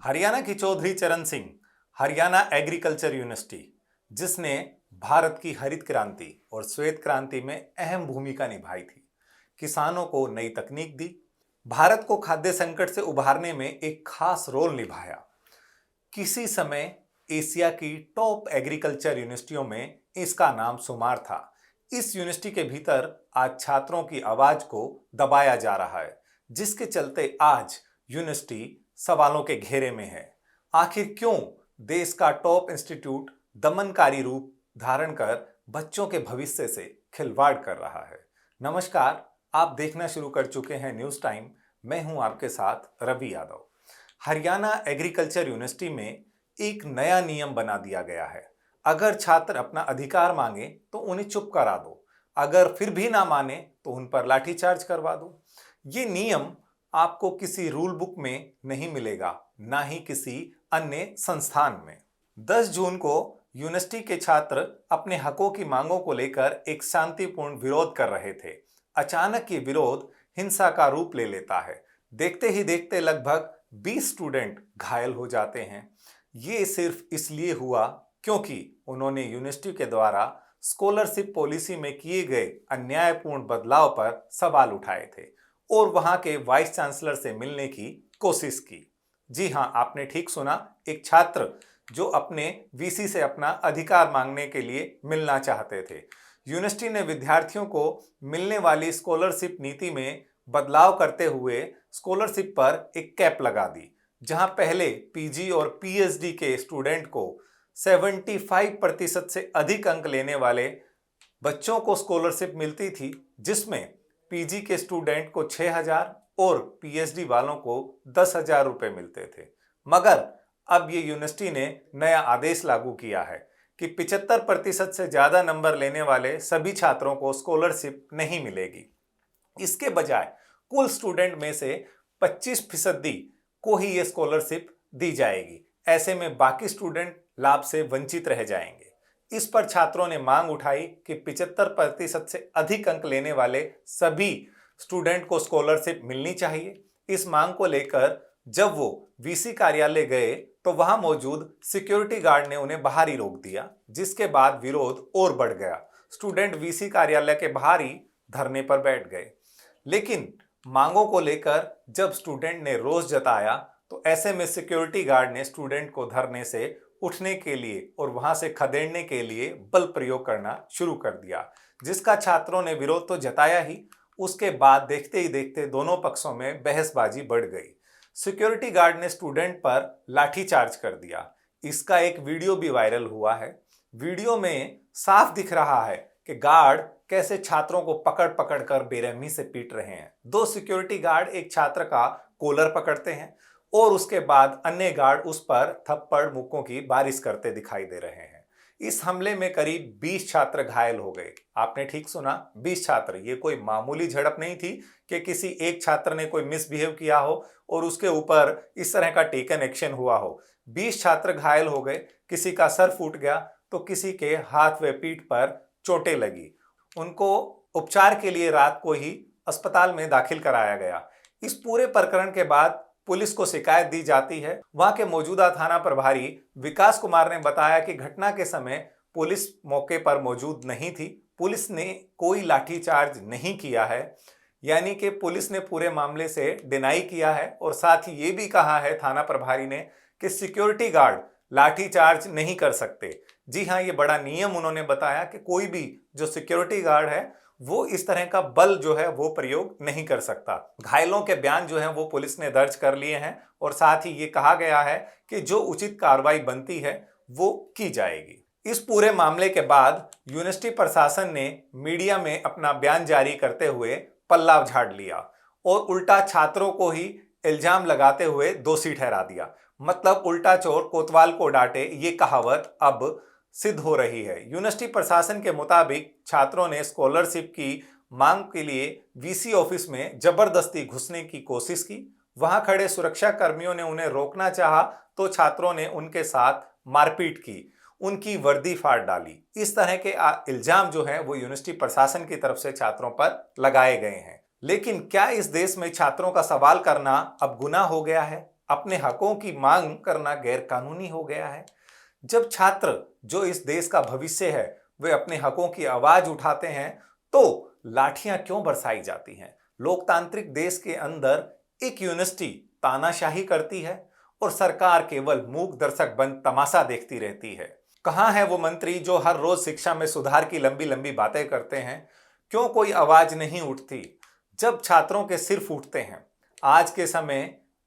हरियाणा की चौधरी चरण Singh Haryana agriculture university, जिसने भारत की हरित क्रांति और श्वेत क्रांति में अहम भूमिका निभाई थी, किसानों को नई तकनीक दी, भारत को खाद्य संकट से उबारने में एक खास रोल निभाया। किसी समय एशिया की टॉप एग्रीकल्चर यूनिवर्सिटियों में इसका नाम शुमार था। इस यूनिवर्सिटी के भीतर आज छात्रों की आवाज को दबाया जा रहा है, जिसके चलते आज यूनिवर्सिटी सवालों के घेरे में है। आखिर क्यों देश का टॉप इंस्टीट्यूट दमनकारी रूप धारण कर बच्चों के भविष्य से खिलवाड़ कर रहा है। नमस्कार, आप देखना शुरू कर चुके हैं न्यूज टाइम। मैं हूं आपके साथ रवि यादव। हरियाणा एग्रीकल्चर यूनिवर्सिटी में एक नया नियम बना दिया गया है। अगर छात्र अपना अधिकार मांगे तो उन्हें चुप करा दो, अगर फिर भी ना माने तो उन पर लाठीचार्ज करवा दो। ये नियम आपको किसी रूल बुक में नहीं मिलेगा, ना ही किसी अन्य संस्थान में। 10 जून को यूनिवर्सिटी के छात्र अपने हकों की मांगों को लेकर एक शांतिपूर्ण विरोध कर रहे थे। अचानक ये विरोध हिंसा का रूप ले लेता है। देखते ही देखते लगभग 20 स्टूडेंट घायल हो जाते हैं। ये सिर्फ इसलिए हुआ क्योंकि उन्होंने यूनिवर्सिटी के द्वारा स्कॉलरशिप पॉलिसी में किए गए अन्यायपूर्ण बदलाव पर सवाल उठाए थे और वहां के वाइस चांसलर से मिलने की कोशिश की। जी हां, आपने ठीक सुना, एक छात्र जो अपने वीसी से अपना अधिकार मांगने के लिए मिलना चाहते थे। यूनिवर्सिटी ने विद्यार्थियों को मिलने वाली स्कॉलरशिप नीति में बदलाव करते हुए स्कॉलरशिप पर एक कैप लगा दी। जहां पहले पीजी और पीएचडी के स्टूडेंट को 75% से अधिक अंक लेने वाले बच्चों को स्कॉलरशिप मिलती थी, जिसमें पीजी के स्टूडेंट को 6,000 और पीएचडी वालों को 10,000 रुपए मिलते थे। मगर अब ये यूनिवर्सिटी ने नया आदेश लागू किया है कि 75% से ज्यादा नंबर लेने वाले सभी छात्रों को स्कॉलरशिप नहीं मिलेगी। इसके बजाय कुल स्टूडेंट में से 25% को ही ये स्कॉलरशिप दी जाएगी। ऐसे में बाकी स्टूडेंट लाभ से वंचित रह जाएंगे। इस पर छात्रों ने मांग उठाई कि 75% से अधिक अंक लेने वाले सभी स्टूडेंट को स्कॉलरशिप मिलनी चाहिए। इस मांग को लेकर जब वो वीसी कार्यालय गए तो वहां मौजूद सिक्योरिटी गार्ड ने उन्हें बाहर ही रोक दिया, जिसके बाद विरोध और बढ़ गया। स्टूडेंट वीसी कार्यालय के बाहर ही धरने पर बैठ गए। लेकिन मांगों को लेकर जब स्टूडेंट ने रोष जताया तो ऐसे में सिक्योरिटी गार्ड ने स्टूडेंट को धरने से उठने के लिए और वहां से खदेड़ने के लिए बल प्रयोग करना शुरू कर दिया, जिसका छात्रों ने विरोध तो जताया ही, उसके बाद देखते ही देखते दोनों पक्षों में बहसबाजी बढ़ गई। सिक्योरिटी गार्ड ने स्टूडेंट पर लाठीचार्ज कर दिया। इसका एक वीडियो भी वायरल हुआ है। वीडियो में साफ दिख रहा है कि गार्ड कैसे छात्रों को पकड़ पकड़ कर बेरहमी से पीट रहे हैं। 2 सिक्योरिटी गार्ड एक छात्र का कॉलर पकड़ते हैं और उसके बाद अन्य गार्ड उस पर थप्पड़ मुक्कों की बारिश करते दिखाई दे रहे हैं। इस हमले में करीब 20 छात्र घायल हो गए। आपने ठीक सुना, 20 छात्र। ये कोई मामूली झड़प नहीं थी कि किसी एक छात्र ने कोई मिसबिहेव किया हो और उसके ऊपर इस तरह का टेकन एक्शन हुआ हो। 20 छात्र घायल हो गए, किसी का सर फूट गया तो किसी के हाथ व पीठ पर चोटें लगी। उनको उपचार के लिए रात को ही अस्पताल में दाखिल कराया गया। इस पूरे प्रकरण के बाद पुलिस को शिकायत दी जाती है। वहां के मौजूदा थाना प्रभारी विकास कुमार ने बताया कि घटना के समय पुलिस मौके पर मौजूद नहीं थी। पुलिस ने कोई लाठीचार्ज नहीं किया है, यानी कि पुलिस ने पूरे मामले से डिनाई किया है। और साथ ही ये भी कहा है थाना प्रभारी ने कि सिक्योरिटी गार्ड लाठीचार्ज नहीं कर सकते। जी हाँ, ये बड़ा नियम उन्होंने बताया कि कोई भी जो सिक्योरिटी गार्ड है वो इस तरह का बल जो है वो प्रयोग नहीं कर सकता। घायलों के बयान जो है वो पुलिस ने दर्ज कर लिए हैं और साथ ही ये कहा गया है कि जो उचित कार्रवाई बनती है वो की जाएगी। इस पूरे मामले के बाद यूनिवर्सिटी प्रशासन ने मीडिया में अपना बयान जारी करते हुए पल्ला झाड़ लिया और उल्टा छात्रों को ही इल्जाम लगाते हुए दोषी ठहरा दिया। मतलब उल्टा चोर कोतवाल को डांटे, ये कहावत अब सिद्ध हो रही है। यूनिवर्सिटी प्रशासन के मुताबिक छात्रों ने स्कॉलरशिप की मांग के लिए वीसी ऑफिस में जबरदस्ती घुसने की कोशिश की। वहां खड़े सुरक्षा कर्मियों ने उन्हें रोकना चाहा तो छात्रों ने उनके साथ मारपीट की, उनकी वर्दी फाड़ डाली। इस तरह के इल्जाम जो है वो यूनिवर्सिटी प्रशासन की तरफ से छात्रों पर लगाए गए हैं। लेकिन क्या इस देश में छात्रों का सवाल करना अब गुनाह हो गया है? अपने हकों की मांग करना गैर कानूनी हो गया है। जब छात्र, जो इस देश का भविष्य है, वे अपने हकों की आवाज उठाते हैं तो लाठियां क्यों बरसाई जाती हैं? लोकतांत्रिक देश के अंदर एक यूनिवर्सिटी तानाशाही करती है और सरकार केवल मूक दर्शक बन तमाशा देखती रहती है। कहां है वो मंत्री जो हर रोज शिक्षा में सुधार की लंबी लंबी बातें करते हैं? क्यों कोई आवाज नहीं उठती जब छात्रों के सिर फूटते हैं? आज के समय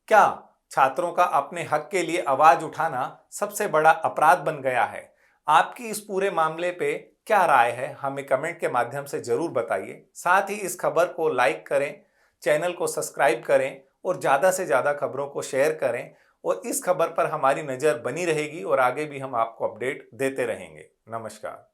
क्या छात्रों का अपने हक के लिए आवाज उठाना सबसे बड़ा अपराध बन गया है? आपकी इस पूरे मामले पे क्या राय है, हमें कमेंट के माध्यम से जरूर बताइए। साथ ही इस खबर को लाइक करें, चैनल को सब्सक्राइब करें और ज़्यादा से ज़्यादा खबरों को शेयर करें। और इस खबर पर हमारी नज़र बनी रहेगी और आगे भी हम आपको अपडेट देते रहेंगे। नमस्कार।